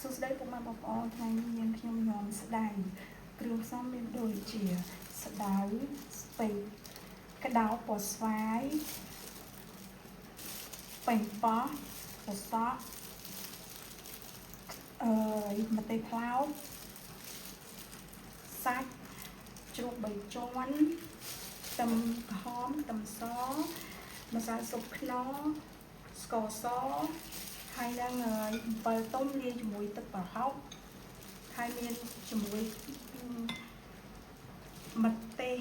សួស្តីពុកម៉ែបងប្អូនថ្ងៃនេះយើងខ្ញុំញោមស្ដៅគ្រឿងផ្សំមានដូចជាស្ដៅស្ពៃក្តោបពណ៌ស្វាយប៉េងប៉ោះសសក់ម្ទេសផ្លោកសាច់ជ្រូក3ជាន់ខ្ទឹមក្រហមខ្ទឹមសម្សៅស៊ុបខ្នុរស្ករសហើយនឹងអំបិលទុំលាយជាមួយទឹកប្រហុកហើយមានជាមួយម្ទេ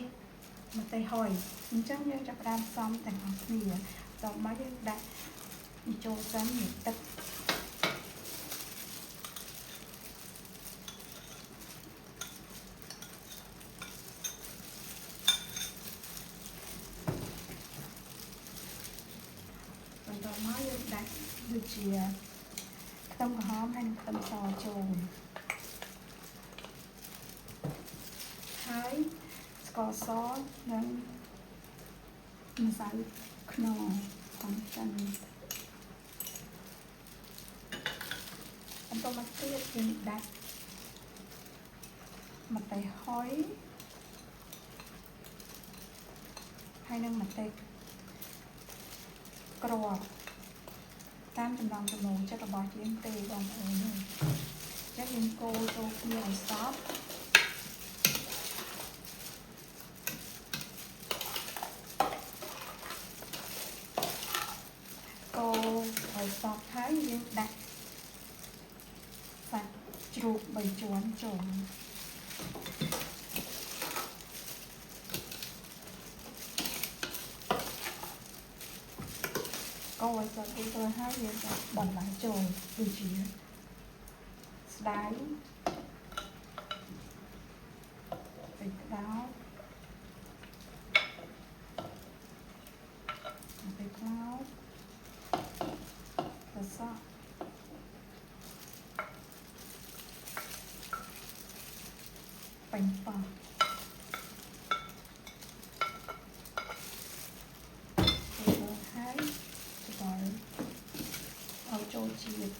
សហុយអញ្ចឹងយើងចាប់ផ្ដើមផ្សំទាំងអស់គ្នាតោះមកយើងដាក់ចូលសិននេះទឹកបន្តមកយើងដាក់ដូចជាខ្ទឹមក្រហមហើយនិងខ្ទឹមសចូលហើយស្ករសនិងម្សៅខ្នុរតាមចិនបន្តមកទៀតយើងដាក់ម្ទេសហុយហើយនិងម្ទេសក្របតាមចំណង់ចំណូលចិត្តរបស់យើងទេបងប្អូនអញ្ចឹងយើងកូរចូលគ្នាឲ្យសព្វកូរឲ្យសព្វហើយយើងដាក់សាច់ជ្រូក3ជាន់ចូលកូរឲ្យសព្វទៅហើយយើងដាក់បន្លែចូលដូចជាស្ដៅពេកក្តោបម្ទេសផ្លោកសសក់ប៉េងប៉ោះហើយច្បល់ឲ្យចូលជាតិ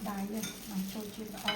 ដៃនឹងចូលជាតិល្អ